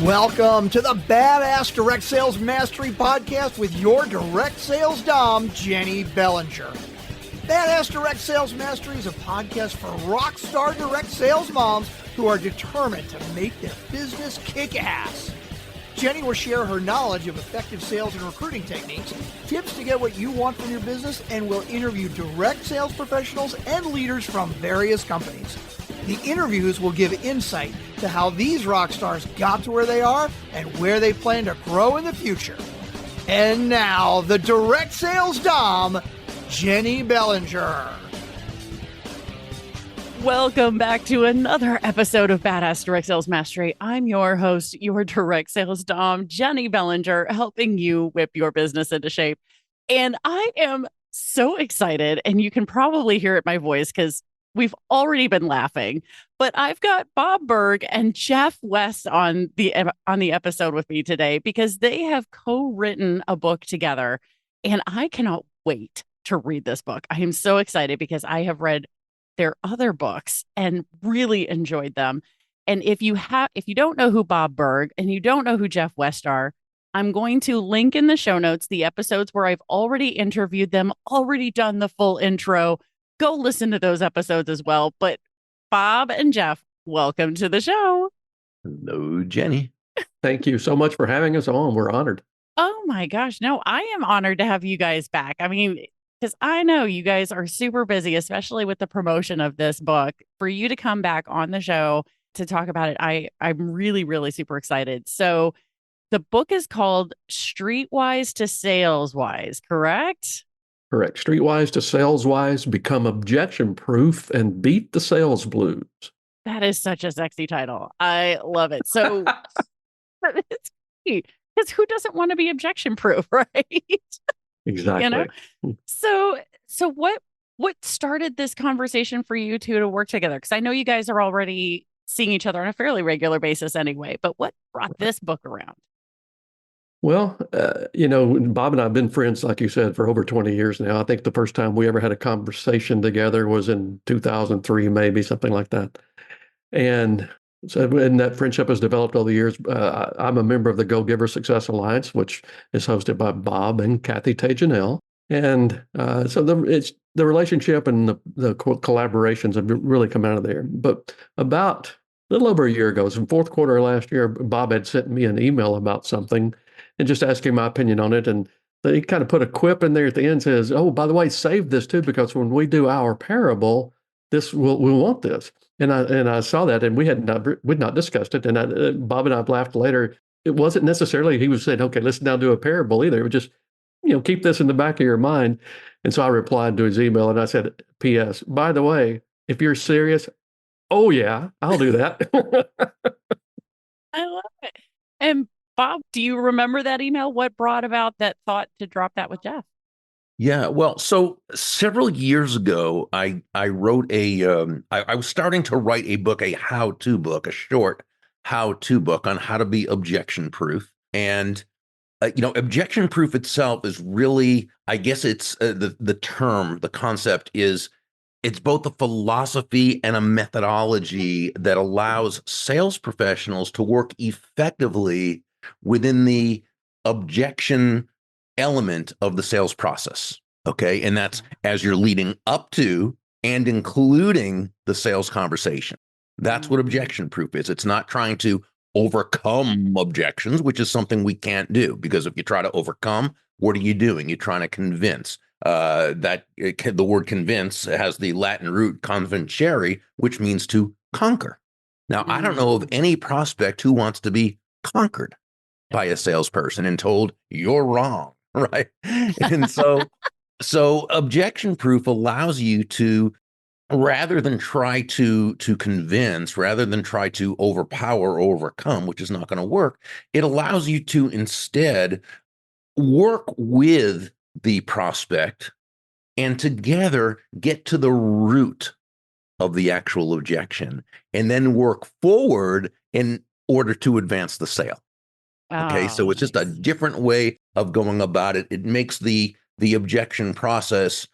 Welcome to the Badass Direct Sales Mastery Podcast with your direct sales dom, Jenny Bellinger. Badass Direct Sales Mastery is a podcast for rock star direct sales moms who are determined to make their business kick ass. Jenny will share her knowledge of effective sales and recruiting techniques, tips to get what you want from your business, and will interview direct sales professionals and leaders from various companies. The interviews will give insight to how these rock stars got to where they are and where they plan to grow in the future. And now, the direct sales dom, Jenny Bellinger. Welcome back to another episode of Badass Direct Sales Mastery. I'm your host, your direct sales dom, Jenny Bellinger, helping you whip your business into shape. And I am so excited, and you can probably hear it in my voice because we've already been laughing, but I've got Bob Burg and Jeff West on the episode with me today because they have co-written a book together, and I cannot wait to read this book. I am so excited because I have read their other books and really enjoyed them. And if you don't know who Bob Burg and you don't know who Jeff West are, I'm going to link in the show notes the episodes where I've already interviewed them, already done the full intro. Go listen to those episodes as well. But Bob and Jeff, welcome to the show. Hello, Jenny. Thank you so much for having us on. We're honored. Oh my gosh. No, I am honored to have you guys back. I mean, because I know you guys are super busy, especially with the promotion of this book. For you to come back on the show to talk about it, I'm really, really super excited. So the book is called Streetwise to Saleswise, correct? Correct. Streetwise to Saleswise, become objection proof and beat the sales blues. That is such a sexy title. I love it. So it's great because who doesn't want to be objection proof, right? Exactly. You know? So what started this conversation for you two to work together? Because I know you guys are already seeing each other on a fairly regular basis anyway, but what brought this book around? Well, Bob and I have been friends, like you said, for over 20 years now. I think the first time we ever had a conversation together was in 2003, maybe something like that. And so, and that friendship has developed over the years. I'm a member of the Go-Giver Success Alliance, which is hosted by Bob and Kathy Tajanel. And so the relationship and the collaborations have really come out of there. But about a little over a year ago, so in fourth quarter of last year, Bob had sent me an email about something and just asking my opinion on it. And he kind of put a quip in there at the end, says, "Oh, by the way, save this too, because when we do our parable, we'll want this." And I saw that, and we'd not discussed it. And Bob and I laughed later. It wasn't necessarily he was saying, "Okay, let's now do a parable," either. It was just, keep this in the back of your mind. And so I replied to his email and I said, "P.S. By the way, if you're serious, oh yeah, I'll do that." I love it. And Bob, do you remember that email? What brought about that thought to drop that with Jeff? Yeah, well, so several years ago, I wrote I was starting to write a book, a how-to book, a short how-to book on how to be objection proof. And, objection proof itself is really, I guess it's the concept is, it's both a philosophy and a methodology that allows sales professionals to work effectively within the objection element of the sales process. Okay. And that's as you're leading up to and including the sales conversation. That's what objection proof is. It's not trying to overcome objections, which is something we can't do, because if you try to overcome, what are you doing? You're trying to convince. The word convince has the Latin root convincere, which means to conquer. Now, I don't know of any prospect who wants to be conquered by a salesperson and told you're wrong, right? And so objection proof allows you to, rather than try to convince, rather than try to overpower or overcome, which is not going to work, it allows you to instead work with the prospect and together get to the root of the actual objection and then work forward in order to advance the sale. Okay, so it's just a different way of going about it. It makes the objection process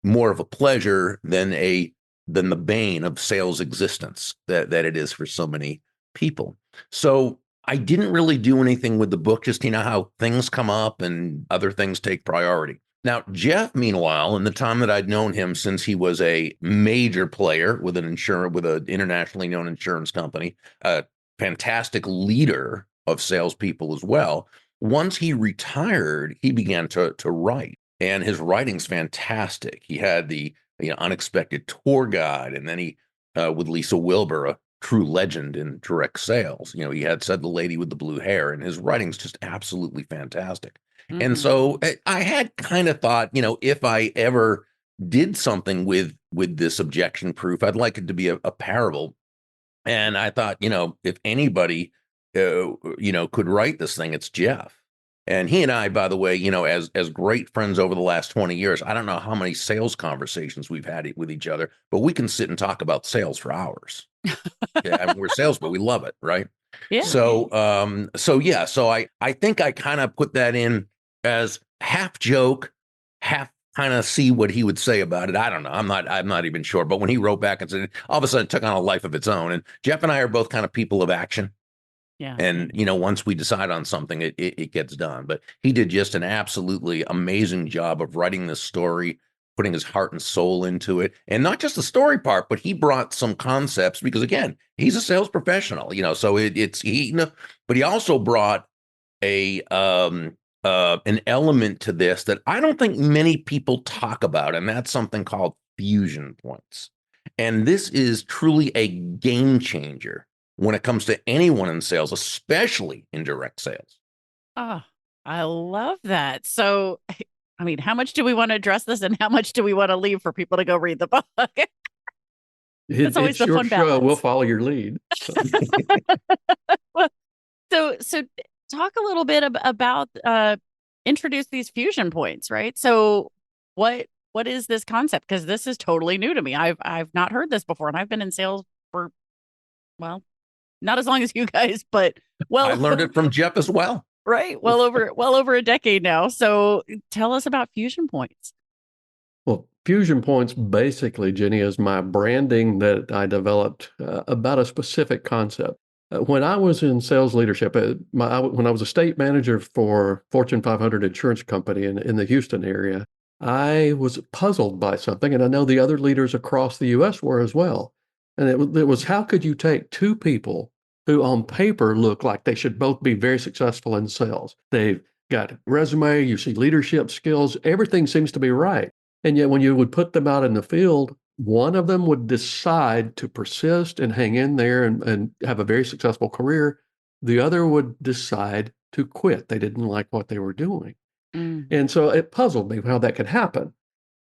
more of a pleasure than the bane of sales existence that it is for so many people. So I didn't really do anything with the book, just how things come up and other things take priority. Now, Jeff, meanwhile, in the time that I'd known him since he was a major player with an internationally known insurance company, a fantastic leader of salespeople as well. Once he retired, he began to write, and his writing's fantastic. He had the Unexpected Tour Guide, and then he with Lisa Wilbur, a true legend in direct sales. He had Said the Lady with the Blue Hair, and his writing's just absolutely fantastic. And so I had kind of thought, if I ever did something with this objection proof, I'd like it to be a parable. And I thought, if anybody, could write this thing, it's Jeff. And he and I, by the way, as great friends over the last 20 years, I don't know how many sales conversations we've had with each other, but we can sit and talk about sales for hours. Yeah, I mean, we're salesmen, we love it, right? Yeah. So I think I kind of put that in as half joke, half kind of see what he would say about it. I don't know. I'm not even sure. But when he wrote back and said, all of a sudden it took on a life of its own. And Jeff and I are both kind of people of action. Yeah. And, once we decide on something, it gets done. But he did just an absolutely amazing job of writing this story, putting his heart and soul into it. And not just the story part, but he brought some concepts because, again, he's a sales professional, so but he also brought an element to this that I don't think many people talk about, and that's something called fusion points. And this is truly a game changer when it comes to anyone in sales, especially in direct sales. Oh, I love that. So, I mean, how much do we want to address this and how much do we want to leave for people to go read the book? It's always the fun balance. We'll follow your lead. So talk a little bit about introduce these fusion points, right? So what is this concept? Because this is totally new to me. I've not heard this before, and I've been in sales for, well, not as long as you guys, but I learned it from Jeff as well. Right. Well over a decade now. So tell us about fusion points. Well, fusion points basically, Jenny, is my branding that I developed about a specific concept. When I was in sales leadership, when I was a state manager for Fortune 500 insurance company in the Houston area, I was puzzled by something, and I know the other leaders across the U.S. were as well. And it was how could you take two people who on paper look like they should both be very successful in sales? They've got a resume, you see leadership skills, everything seems to be right. And yet when you would put them out in the field, one of them would decide to persist and hang in there and have a very successful career. The other would decide to quit. They didn't like what they were doing. And so it puzzled me how that could happen.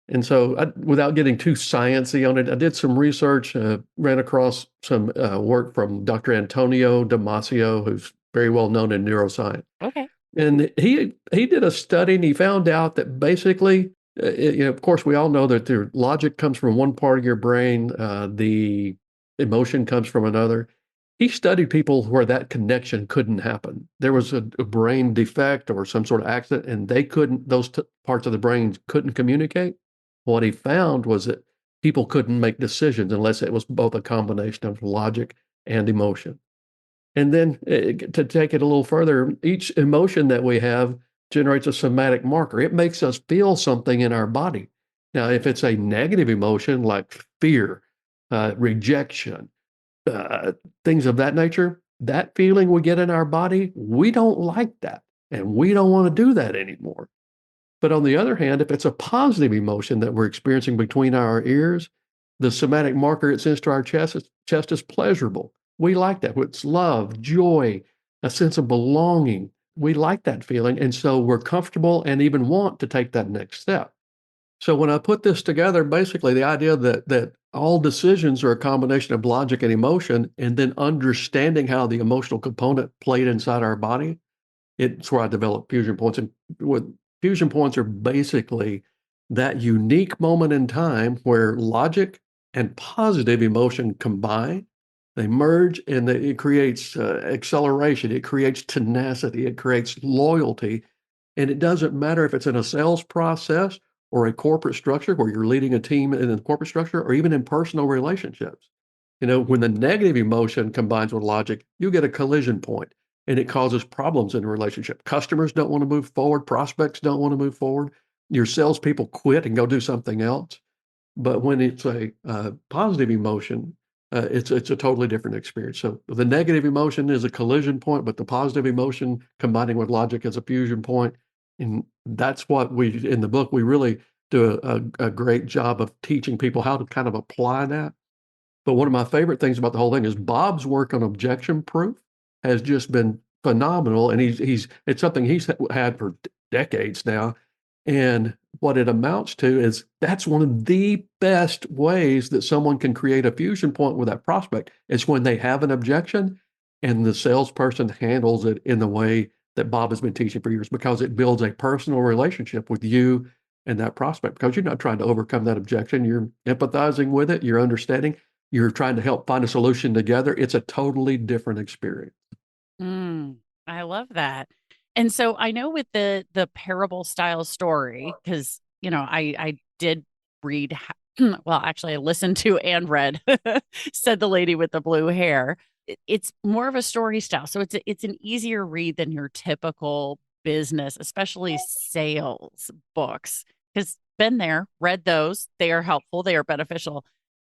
And so without getting too sciencey on it, I did some research, ran across some work from Dr. Antonio Damasio, who's very well known in neuroscience. Okay. And he did a study, and he found out that basically, of course, we all know that the logic comes from one part of your brain, the emotion comes from another. He studied people where that connection couldn't happen. There was a brain defect or some sort of accident, and those parts of the brain couldn't communicate. What he found was that people couldn't make decisions unless it was both a combination of logic and emotion. And then to take it a little further, each emotion that we have generates a somatic marker. It makes us feel something in our body. Now, if it's a negative emotion like fear, rejection, things of that nature, that feeling we get in our body, we don't like that. And we don't want to do that anymore. But on the other hand, if it's a positive emotion that we're experiencing between our ears, the somatic marker it sends to our chest is pleasurable. We like that. It's love, joy, a sense of belonging. We like that feeling. And so we're comfortable and even want to take that next step. So when I put this together, basically the idea that all decisions are a combination of logic and emotion, and then understanding how the emotional component played inside our body, it's where I developed fusion points. And what fusion points are basically that unique moment in time where logic and positive emotion combine, they merge, and it creates acceleration. It creates tenacity. It creates loyalty. And it doesn't matter if it's in a sales process or a corporate structure where you're leading a team in a corporate structure, or even in personal relationships. When the negative emotion combines with logic, you get a collision point. and it causes problems in the relationship. Customers don't want to move forward. Prospects don't want to move forward. Your salespeople quit and go do something else. But when it's a positive emotion, it's a totally different experience. So the negative emotion is a collision point, but the positive emotion combining with logic is a fusion point. And that's what we, in the book, we really do a great job of teaching people how to kind of apply that. But one of my favorite things about the whole thing is Bob's work on objection proof has just been phenomenal. And it's something he's had for decades now. And what it amounts to is that's one of the best ways that someone can create a fusion point with that prospect is when they have an objection and the salesperson handles it in the way that Bob has been teaching for years, because it builds a personal relationship with you and that prospect, because you're not trying to overcome that objection. You're empathizing with it. You're understanding. You're trying to help find a solution together. It's a totally different experience. I love that. And so I know with the parable style story, because I did read, well, actually I listened to and read, said the lady with the blue hair. It's more of a story style. So it's an easier read than your typical business, especially sales books. Because been there, read those. They are helpful. They are beneficial.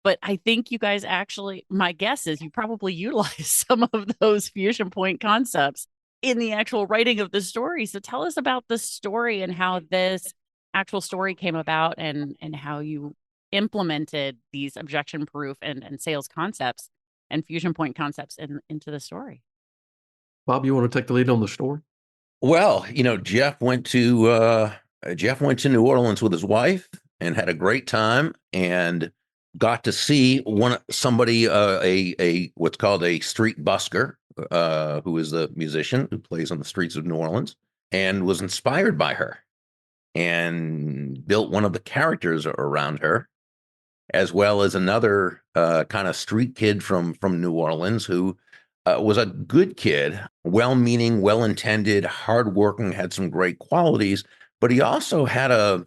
But I think you guys actually, my guess is you probably utilize some of those fusion point concepts in the actual writing of the story. So tell us about the story and how this actual story came about and how you implemented these objection proof and sales concepts and fusion point concepts into the story. Bob, you want to take the lead on the story? Well, Jeff went to New Orleans with his wife and had a great time and got to see somebody a what's called a street busker, who is the musician who plays on the streets of New Orleans, and was inspired by her and built one of the characters around her, as well as another kind of street kid from New Orleans who was a good kid, well-meaning, well-intended, hardworking, had some great qualities, but he also had a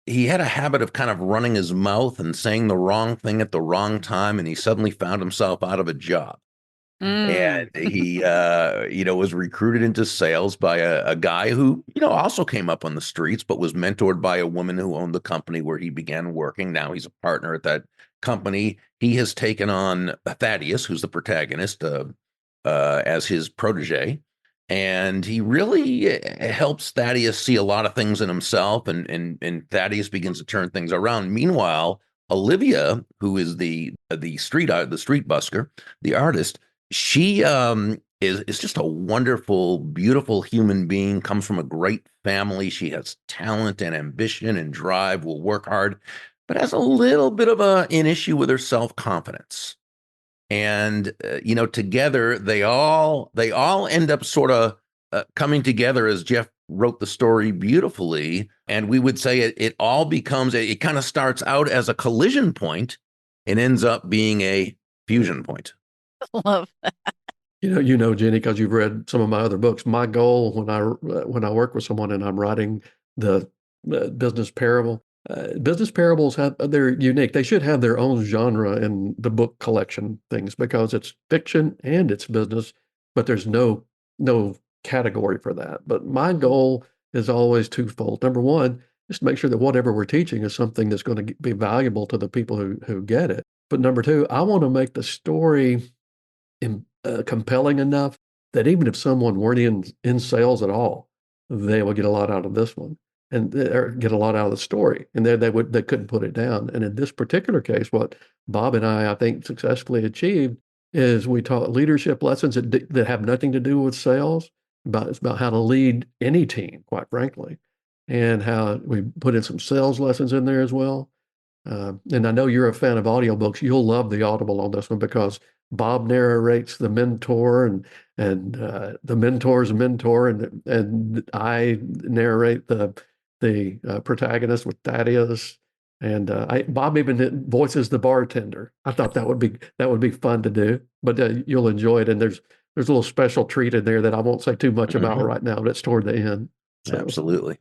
habit of kind of running his mouth and saying the wrong thing at the wrong time, and he suddenly found himself out of a job. And he, was recruited into sales by a guy who, also came up on the streets, but was mentored by a woman who owned the company where he began working. Now he's a partner at that company. He has taken on Thaddeus, who's the protagonist, as his protege. And he really helps Thaddeus see a lot of things in himself, and Thaddeus begins to turn things around. Meanwhile, Olivia, who is the street busker, the artist, she is just a wonderful, beautiful human being, comes from a great family. She has talent and ambition and drive, will work hard, but has a little bit of an issue with her self-confidence. And, together they all end up sort of coming together, as Jeff wrote the story beautifully. And we would say it all becomes, it kind of starts out as a collision point and ends up being a fusion point. Love that. Jenny, because you've read some of my other books. My goal when I work with someone and I'm writing the business parable, business parables they're unique. They should have their own genre in the book collection things, because it's fiction and it's business, but there's no category for that. But my goal is always twofold. Number one, just to make sure that whatever we're teaching is something that's going to be valuable to the people who get it. But number two, I want to make the story compelling enough that even if someone weren't in sales at all, they will get a lot out of this one and get a lot out of the story. And they couldn't put it down. And in this particular case, what Bob and I think successfully achieved is we taught leadership lessons that have nothing to do with sales. It's about how to lead any team, quite frankly, and how we put in some sales lessons in there as well. And I know you're a fan of audiobooks. You'll love the Audible on this one, because Bob narrates the mentor and the mentor's mentor, and I narrate the protagonist with Thaddeus, and Bob even voices the bartender. I thought that would be fun to do, but you'll enjoy it. And there's a little special treat in there that I won't say too much about right now, but it's toward the end. So. Absolutely.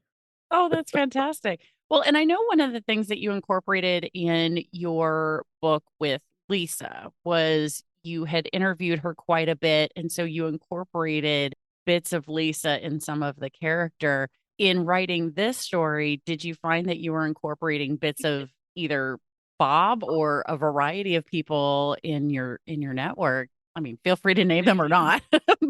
Oh, that's fantastic. Well, and I know one of the things that you incorporated in your book with Lisa was you had interviewed her quite a bit. And so you incorporated bits of Lisa in some of the character. In writing this story, did you find that you were incorporating bits of either Bob or a variety of people in your network? I mean, feel free to name them or not,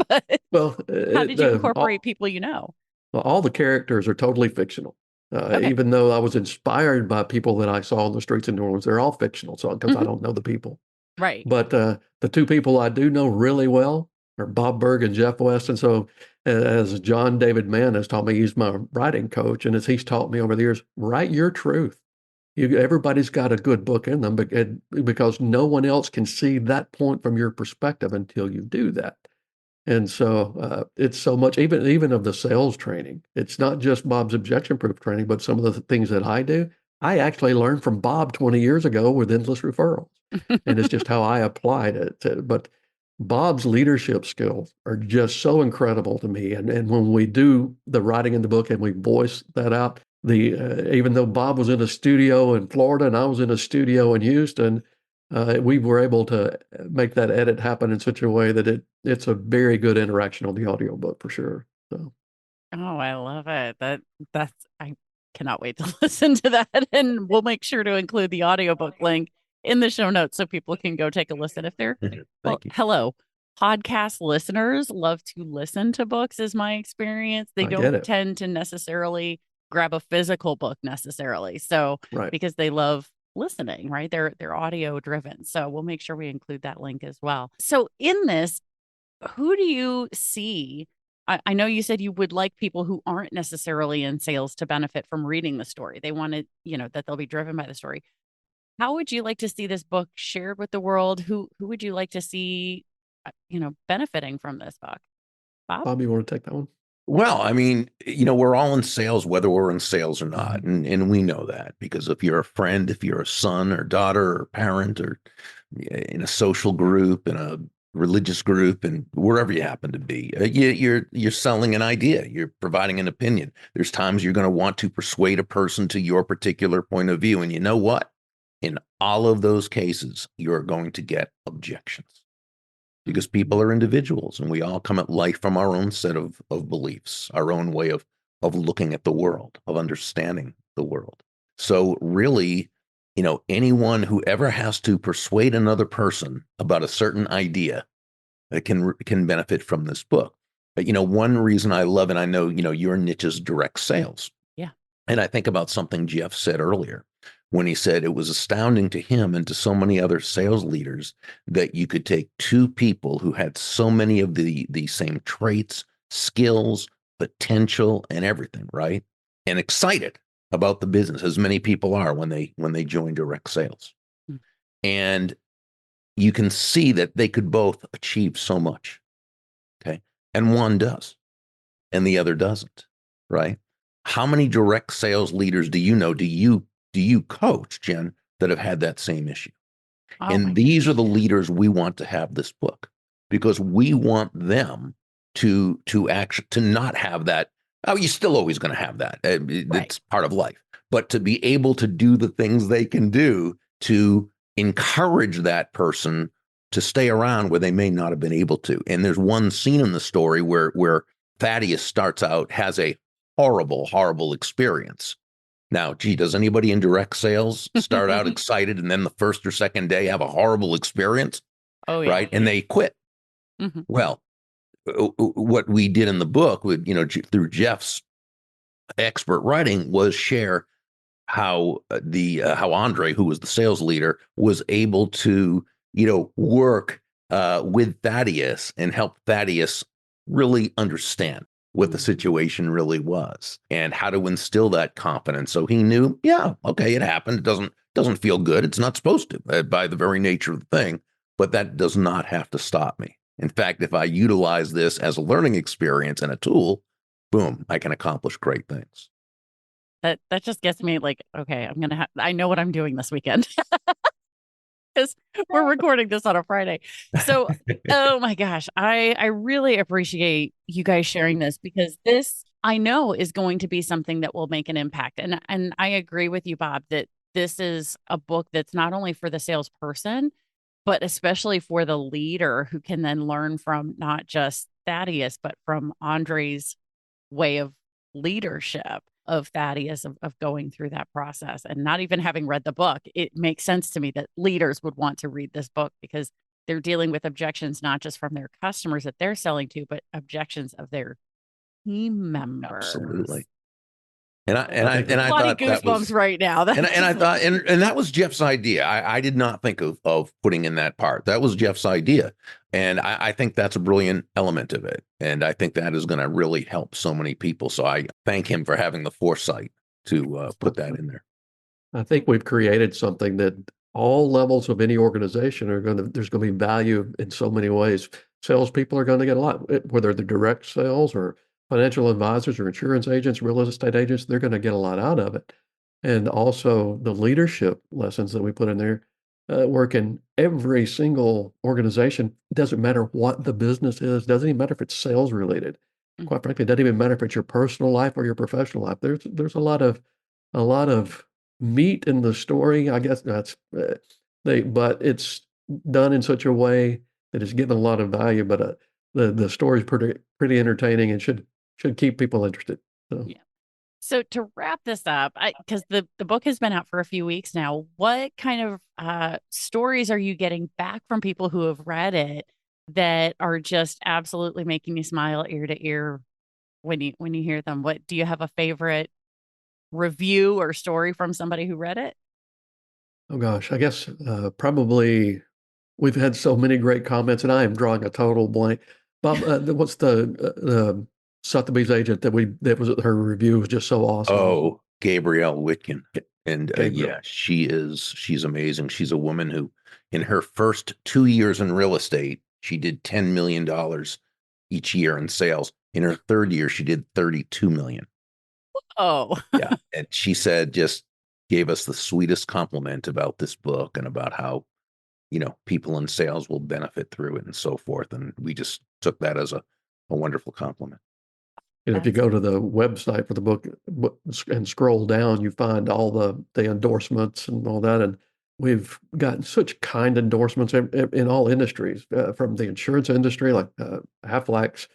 but Well, how did you incorporate people you know? all the characters are totally fictional. Okay. Even though I was inspired by people that I saw on the streets in New Orleans, they're all fictional. So because I don't know the people, Right. but the two people I do know really well are Bob Burg and Jeff West. And so, as John David Mann has taught me, he's my writing coach, and as he's taught me over the years, write your truth. Everybody's got a good book in them, because no one else can see that point from your perspective until you do that. And so it's so much, even of the sales training. It's not just Bob's objection proof training, but some of the things that I do, I actually learned from Bob 20 years ago with endless referrals. And it's just how I applied it. But Bob's leadership skills are just so incredible to me. And when we do the writing in the book and we voice that out, even though Bob was in a studio in Florida and I was in a studio in Houston, we were able to make that edit happen in such a way that it's a very good interaction on the audiobook for sure. So, oh, I love it. I cannot wait to listen to that. And we'll make sure to include the audiobook link in the show notes so people can go take a listen. If they're, well, hello, podcast listeners love to listen to books, is my experience. They don't tend to necessarily grab a physical book necessarily. So, because they love listening, right? They're audio driven. So we'll make sure we include that link as well. So in this, who do you see? I know you said you would like people who aren't necessarily in sales to benefit from reading the story. They want to, that they'll be driven by the story. How would you like to see this book shared with the world? Who would you like to see, benefiting from this book? Bob, you want to take that one? Well, I mean, we're all in sales, whether we're in sales or not. And we know that because if you're a friend, if you're a son or daughter or parent or in a social group, in a religious group, and wherever you happen to be, you're selling an idea. You're providing an opinion. There's times you're going to want to persuade a person to your particular point of view. And you know what? In all of those cases, you're going to get objections. Because people are individuals and we all come at life from our own set of beliefs, our own way of looking at the world, of understanding the world. So really, anyone who ever has to persuade another person about a certain idea can benefit from this book. But, one reason I love it, I know, your niche is direct sales. Yeah. And I think about something Jeff said earlier, when he said it was astounding to him and to so many other sales leaders that you could take two people who had so many of the same traits, skills, potential, and everything, right? And excited about the business, as many people are when they join direct sales. Mm. And you can see that they could both achieve so much, okay? And one does, and the other doesn't, right? How many direct sales leaders do you know, do you coach, Jen, that have had that same issue? Oh, and these are the leaders we want to have this book, because we want them to not have that. Oh, you're still always going to have that. It's part of life. But to be able to do the things they can do to encourage that person to stay around where they may not have been able to. And there's one scene in the story where Thaddeus starts out, has a horrible, horrible experience. Now, does anybody in direct sales start out excited and then the first or second day have a horrible experience? Oh, yeah. Right? And they quit. Mm-hmm. Well, what we did in the book, through Jeff's expert writing, was share how Andre, who was the sales leader, was able to, work with Thaddeus and help Thaddeus really understand what the situation really was and how to instill that confidence. So he knew, yeah, okay, it happened. It doesn't feel good. It's not supposed to by the very nature of the thing, but that does not have to stop me. In fact, if I utilize this as a learning experience and a tool, boom, I can accomplish great things. That just gets me like, okay, I know what I'm doing this weekend. Because we're recording this on a Friday. So, oh my gosh, I really appreciate you guys sharing this, because this, I know, is going to be something that will make an impact. And I agree with you, Bob, that this is a book that's not only for the salesperson, but especially for the leader who can then learn from not just Thaddeus, but from Andre's way of leadership of Thaddeus of going through that process and not even having read the book. It makes sense to me that leaders would want to read this book because they're dealing with objections, not just from their customers that they're selling to, but objections of their team members. Absolutely. And I Bloody thought that goosebumps was right now. and I thought and that was Jeff's idea. I did not think of putting in that part. That was Jeff's idea. And I think that's a brilliant element of it. And I think that is going to really help so many people. So I thank him for having the foresight to put that in there. I think we've created something that all levels of any organization there's going to be value in so many ways. Salespeople are going to get a lot, whether they're direct sales or financial advisors or insurance agents, real estate agents, they're going to get a lot out of it. And also the leadership lessons that we put in there work in every single organization. It doesn't matter what the business is. It doesn't even matter if it's sales related. Mhm. Quite frankly, it doesn't even matter if it's your personal life or your professional life. There's a lot of meat in the story. I guess that's but it's done in such a way that it's given a lot of value. But the story's pretty entertaining and should keep people interested. So. Yeah. So to wrap this up, because the book has been out for a few weeks now, what kind of stories are you getting back from people who have read it that are just absolutely making you smile ear to ear when you hear them? What do you have a favorite review or story from somebody who read it? Oh gosh, I guess probably we've had so many great comments, and I am drawing a total blank. Bob, what's the Sotheby's agent that was her review was just so awesome. Oh, Gabrielle Whitkin. And Gabrielle. she's amazing. She's a woman who in her first 2 years in real estate, she did $10 million each year in sales. In her third year, she did 32 million. Oh, Yeah. And she said, just gave us the sweetest compliment about this book and about how, people in sales will benefit through it and so forth. And we just took that as a wonderful compliment. If you go to the website for the book and scroll down, you find all the endorsements and all that. And we've gotten such kind endorsements in all industries, from the insurance industry, like Aflac's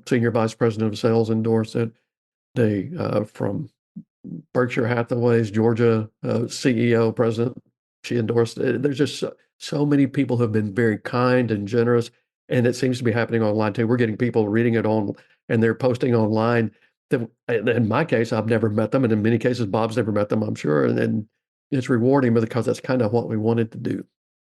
senior vice president of sales endorsed it. From Berkshire Hathaway's Georgia CEO, president, she endorsed it. There's just so many people who have been very kind and generous. And it seems to be happening online too. We're getting people reading it and they're posting online. That, in my case, I've never met them. And in many cases, Bob's never met them, I'm sure. And it's rewarding because that's kind of what we wanted to do.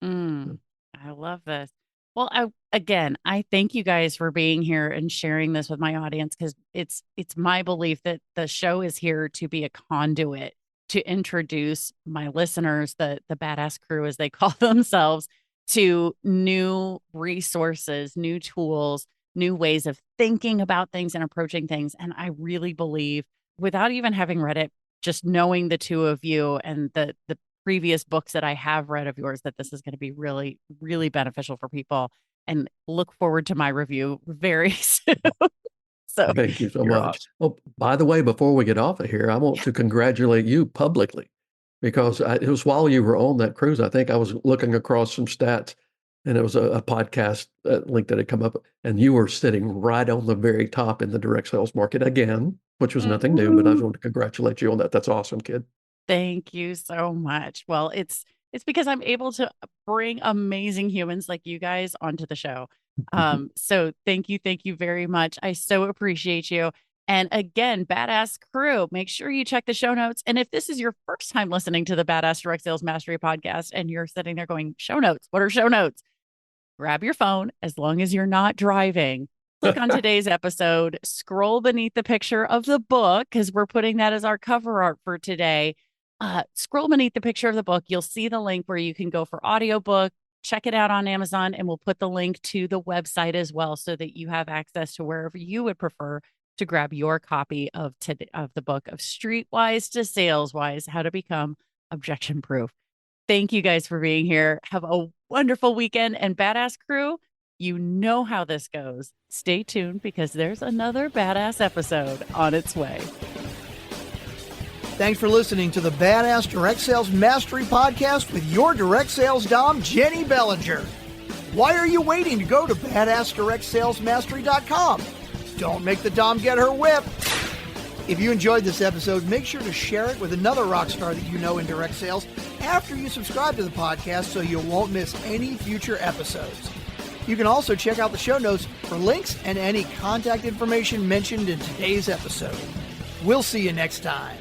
I love this. Well, I thank you guys for being here and sharing this with my audience, because it's my belief that the show is here to be a conduit to introduce my listeners, the badass crew, as they call themselves, to new resources, new tools, new ways of thinking about things and approaching things. And I really believe, without even having read it, just knowing the two of you and the previous books that I have read of yours, that this is going to be really, really beneficial for people, and look forward to my review very soon. So thank you so much. Awesome. Oh, by the way, before we get off of here, I want to congratulate you publicly, because it was while you were on that cruise. I think I was looking across some stats, and it was a podcast link that had come up, and you were sitting right on the very top in the direct sales market again, which was nothing new, but I just want to congratulate you on that. That's awesome, kid. Thank you so much. Well, it's because I'm able to bring amazing humans like you guys onto the show. So thank you very much. I so appreciate you. And again, Badass Crew, make sure you check the show notes. And if this is your first time listening to the Badass Direct Sales Mastery podcast and you're sitting there going, show notes, what are show notes? Grab your phone, as long as you're not driving. Click on today's episode, scroll beneath the picture of the book, because we're putting that as our cover art for today. Scroll beneath the picture of the book. You'll see the link where you can go for audiobook. Check it out on Amazon, and we'll put the link to the website as well, so that you have access to wherever you would prefer to grab your copy of the book of Streetwise to Saleswise, How to Become Objection Proof. Thank you guys for being here. Have a wonderful weekend, and Badass Crew, you know how this goes. Stay tuned, because there's another badass episode on its way. Thanks for listening to the Badass Direct Sales Mastery Podcast with your direct sales dom, Jenny Bellinger. Why are you waiting to go to badassdirectsalesmastery.com? Don't make the dom get her whip. If you enjoyed this episode, make sure to share it with another rock star that you know in direct sales after you subscribe to the podcast so you won't miss any future episodes. You can also check out the show notes for links and any contact information mentioned in today's episode. We'll see you next time.